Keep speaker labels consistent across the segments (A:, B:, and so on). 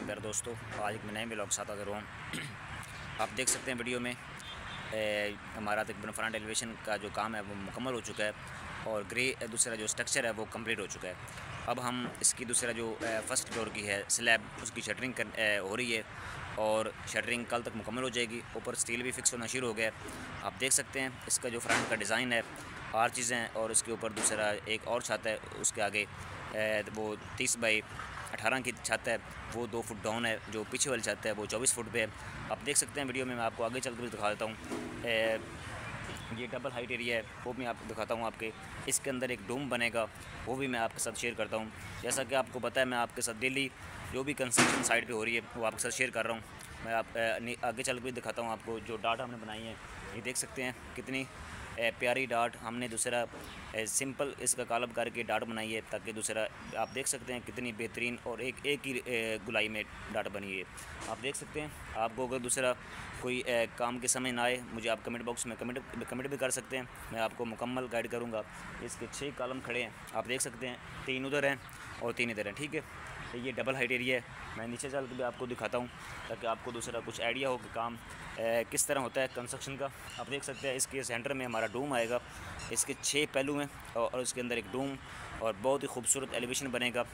A: प्यारे दोस्तों, आज एक नए व्लॉग साथ हाज़िर हुआ हूँ। आप देख सकते हैं वीडियो में हमारा तकरीबन फ्रंट एलिवेशन का जो काम है वो मुकम्मल हो चुका है और ग्रे दूसरा जो स्ट्रक्चर है वो कंप्लीट हो चुका है। अब हम इसकी दूसरा जो फर्स्ट फ्लोर की है स्लैब उसकी शटरिंग हो रही है और शटरिंग कल तक मुकम्मल हो जाएगी। ऊपर स्टील भी फिक्स होना शुरू हो गया है। आप देख सकते हैं इसका जो फ्रंट का डिज़ाइन है, आर चीज़ें हैं और इसके ऊपर दूसरा एक और छत है, उसके आगे वो 30 बाई 18 की छत है, वो 2 फुट डाउन है। जो पीछे वाली छत है वो 24 फुट पे है। आप देख सकते हैं वीडियो में, मैं आपको आगे चल कर भी दिखा देता हूँ। ये डबल हाइट एरिया है, वो भी आपको दिखाता हूँ। आपके इसके अंदर एक डोम बनेगा, वो भी मैं आपके साथ शेयर करता हूँ। जैसा कि आपको पता है, मैं आपके साथ डेली जो भी कंस्ट्रक्शन साइट पे हो रही है वो आपके साथ शेयर कर रहा हूँ। मैं आगे चल कर भी दिखाता हूँ आपको। जो डाट हमने बनाई है ये देख सकते हैं कितनी प्यारी डाट हमने दूसरा सिंपल इसका कॉलम करके डाट बनाई है, ताकि दूसरा आप देख सकते हैं कितनी बेहतरीन और एक ही गुलाई में डाट बनी है। आप देख सकते हैं। आपको अगर दूसरा कोई काम के समय ना आए, मुझे आप कमेंट बॉक्स में कमेंट भी कर सकते हैं, मैं आपको मुकम्मल गाइड करूँगा। इसके 6 कॉलम खड़े हैं, आप देख सकते हैं, 3 उधर हैं और 3 इधर हैं। ठीक है, तो ये डबल हाइट एरिया है। मैं नीचे चल के भी आपको दिखाता हूँ ताकि आपको दूसरा कुछ आइडिया हो कि काम किस तरह होता है कंस्ट्रक्शन का। आप देख सकते हैं इसके सेंटर में हमारा डूम आएगा, इसके 6 पहलू हैं और इसके अंदर एक डूम और बहुत ही खूबसूरत एलिवेशन बनेगा।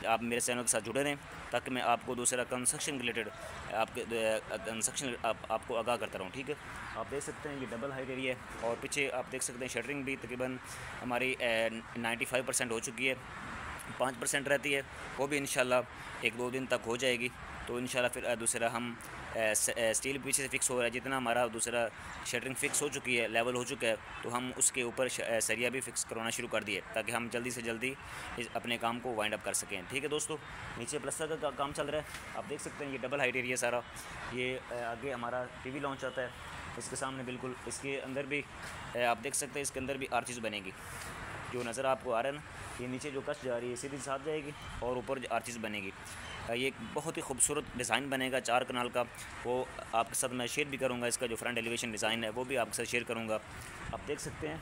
A: आप मेरे चैनल के साथ जुड़े रहें ताकि मैं आपको दूसरा कंस्ट्रक्शन रिलेटेड आपके कंस्ट्रक्शन आपको आगाह करता रहूँ। ठीक है, आप देख सकते हैं ये डबल हाइट एरिया है और पीछे आप देख सकते हैं शटरिंग भी तकरीबन हमारी 95% हो चुकी है। 5% रहती है, वो भी इंशाल्लाह 1-2 दिन तक हो जाएगी। तो इंशाल्लाह फिर दूसरा हम स्टील पीछे से फिक्स हो रहा है। जितना हमारा दूसरा शटरिंग फिक्स हो चुकी है, लेवल हो चुका है, तो हम उसके ऊपर सरिया भी फिक्स करवाना शुरू कर दिए ताकि हम जल्दी से जल्दी अपने काम को वाइंड अप कर सकें। ठीक है दोस्तों, नीचे प्लस्तर का काम चल रहा है। आप देख सकते हैं ये डबल हाइट एरिया सारा। ये आगे हमारा टीवी लॉन्च आता है, इसके सामने बिल्कुल इसके अंदर भी आप देख सकते हैं, इसके अंदर भी आर्चेस बनेगी। जो नज़र आपको आ रहा है ना, ये नीचे जो कश जा रही है सीधी साथ जाएगी और ऊपर आर्चेस बनेगी। ये एक बहुत ही खूबसूरत डिज़ाइन बनेगा 4 कनाल का। वो आपके साथ मैं शेयर भी करूँगा। इसका जो फ्रंट एलिवेशन डिज़ाइन है वो भी आपके साथ शेयर करूँगा। आप देख सकते हैं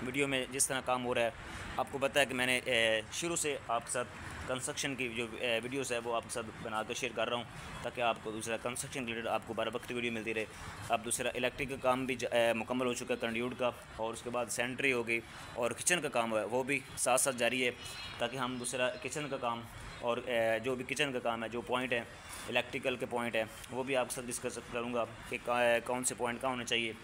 A: वीडियो में जिस तरह काम हो रहा है। आपको पता है कि मैंने शुरू से आपके साथ कंस्ट्रक्शन की जो वीडियोस है वो आपके साथ बना कर शेयर कर रहा हूँ ताकि आपको दूसरा कंस्ट्रक्शन रिलेटेड आपको बार वक्त वीडियो मिलती रहे। अब दूसरा इलेक्ट्रिक का काम भी मुकम्मल हो चुका है, कंड्यूट का, और उसके बाद सेंट्री हो गई और किचन का काम है वो भी साथ साथ जारी है ताकि हम दूसरा किचन का काम और जो भी किचन का काम है, जो पॉइंट है इलेक्ट्रिकल के पॉइंट है, वो भी आपके साथ डिस्कस करूँगा कि कौन से पॉइंट कहाँ होने चाहिए।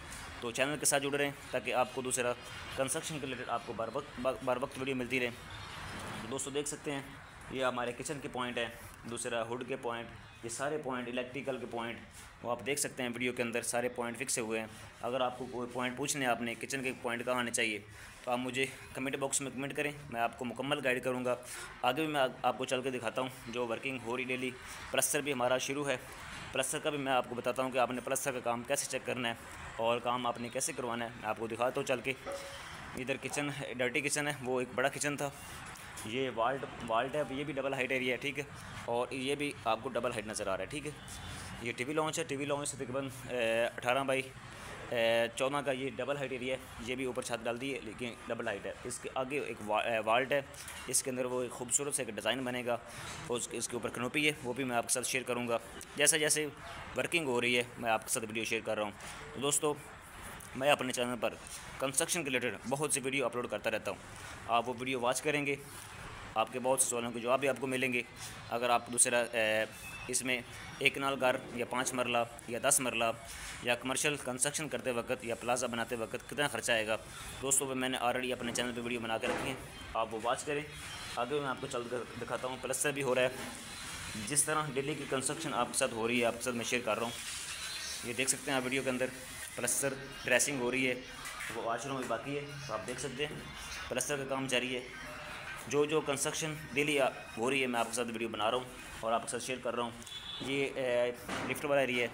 A: तो चैनल के साथ जुड़े रहें ताकि आपको दूसरा कंस्ट्रक्शन के रिलेटेड आपको बार वक्त वीडियो मिलती रहे। तो दोस्तों देख सकते हैं ये हमारे किचन के पॉइंट है, दूसरा हुड के पॉइंट, ये सारे पॉइंट इलेक्ट्रिकल के पॉइंट वो आप देख सकते हैं वीडियो के अंदर सारे पॉइंट फिक्स हुए हैं। अगर आपको कोई पॉइंट पूछने आपने किचन के पॉइंट कहाँ आने चाहिए तो आप मुझे कमेंट बॉक्स में कमेंट करें, मैं आपको मुकम्मल गाइड करूँगा। आगे भी मैं आपको चल के दिखाता हूँ जो वर्किंग हो रही डेली। प्लस्तर भी हमारा शुरू है, प्लस्तर का भी मैं आपको बताता हूँ कि आपने प्लस्तर का काम कैसे चेक करना है और काम आपने कैसे करवाना है, मैं आपको दिखाता हूँ चल के। इधर किचन डर्टी किचन है, वो एक बड़ा किचन था। ये वाल्ट है, ये भी डबल हाइट एरिया है। ठीक है, और ये भी आपको डबल हाइट नज़र आ रहा है। ठीक है, ये टीवी लॉन्च है, टीवी लॉन्च से तकरीबन 18 बाई 14 का ये डबल हाइट एरिया है। ये भी ऊपर छत डाल दी है लेकिन डबल हाइट है। इसके आगे एक वाल्ट है, इसके अंदर वो एक खूबसूरत से एक डिज़ाइन बनेगा और इसके ऊपर कनोपी है, वो भी मैं आपके साथ शेयर करूँगा। जैसे जैसे वर्किंग हो रही है मैं आपके साथ वीडियो शेयर कर रहा हूँ। तो दोस्तों मैं अपने चैनल पर कंस्ट्रक्शन के रिलेटेड बहुत सी वीडियो अपलोड करता रहता हूँ। आप वो वीडियो वॉच करेंगे, आपके बहुत से सवालों के जवाब भी आपको मिलेंगे। अगर आप दूसरा इसमें 1 कनाल घर या 5 मरला या 10 मरला या कमर्शियल कंस्ट्रक्शन करते वक्त या प्लाजा बनाते वक्त कितना खर्चा आएगा, दोस्तों वो मैंने ऑलरेडी अपने चैनल पे वीडियो बना के रखी है, आप वो वॉच करें। आगे मैं आपको चल कर दिखाता हूँ। प्लस्तर भी हो रहा है, जिस तरह दिल्ली की कंस्ट्रक्शन आपके साथ हो रही है आपके साथ मैं शेयर कर रहा हूँ। ये देख सकते हैं आप वीडियो के अंदर प्लस्तर ड्रेसिंग हो रही है, वो वॉशरूम भी बाकी है, तो आप देख सकते हैं प्लस्तर का काम जारी है। जो कंस्ट्रक्शन डेली हो रही है मैं आपके साथ वीडियो बना रहा हूँ और आपके साथ शेयर कर रहा हूँ। ये लिफ्ट वाला एरिया है,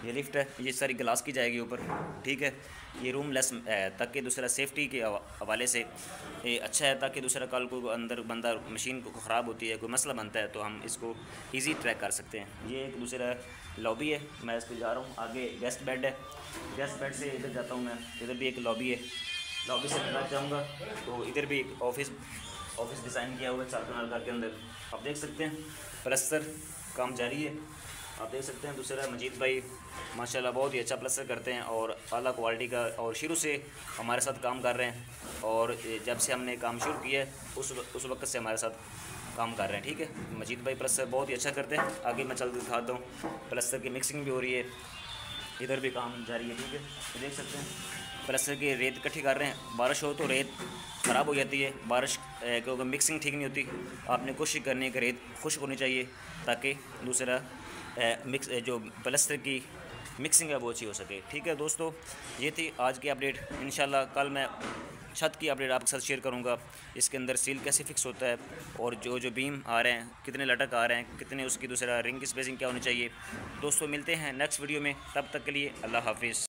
A: ये लिफ्ट है, ये सारी ग्लास की जाएगी ऊपर। ठीक है, ये रूम लेस ताकि दूसरा सेफ्टी के हवाले से ये अच्छा है, ताकि दूसरा कल को अंदर बंदा मशीन को ख़राब होती है, कोई मसला बनता है तो हम इसको इजी ट्रैक कर सकते हैं। ये एक दूसरा लॉबी है, मैं इस पर जा रहा हूँ। आगे गेस्ट बेड है, गेस्ट बेड से इधर जाता हूँ मैं, इधर भी एक लॉबी है, लॉबी से निकल जाऊँगा तो इधर भी एक ऑफिस डिज़ाइन किया हुआ है 4 कनाल घर के अंदर। आप देख सकते हैं प्लस्तर काम जारी है, आप देख सकते हैं। दूसरा मजीद भाई माशाल्लाह बहुत ही अच्छा प्लस्तर करते हैं और आला क्वालिटी का, और शुरू से हमारे साथ काम कर रहे हैं, और जब से हमने काम शुरू किया है उस वक्त से हमारे साथ काम कर रहे हैं। ठीक है, मजीद भाई प्लस्तर बहुत ही अच्छा करते हैं। आगे मैं चल के दिखाता हूँ, प्लस्तर की मिक्सिंग भी हो रही है, इधर भी काम जारी है। ठीक है, तो देख सकते हैं प्लस्तर की रेत इकट्ठी कर रहे हैं। बारिश हो तो रेत ख़राब हो जाती है, बारिश क्योंकि मिक्सिंग ठीक नहीं होती। आपने कोशिश करनी है कि रेत खुश्क होनी चाहिए ताकि दूसरा मिक्स जो प्लस्तर की मिक्सिंग है वो अच्छी हो सके। ठीक है दोस्तों, ये थी आज की अपडेट। इंशाल्लाह कल मैं छत की अपडेट आपके साथ शेयर करूंगा, इसके अंदर सील कैसे फिक्स होता है, और जो बीम आ रहे हैं कितने लटक आ रहे हैं, कितने उसकी दूसरा रिंग की स्पेसिंग क्या होनी चाहिए। दोस्तों मिलते हैं नेक्स्ट वीडियो में, तब तक के लिए अल्लाह हाफिज़।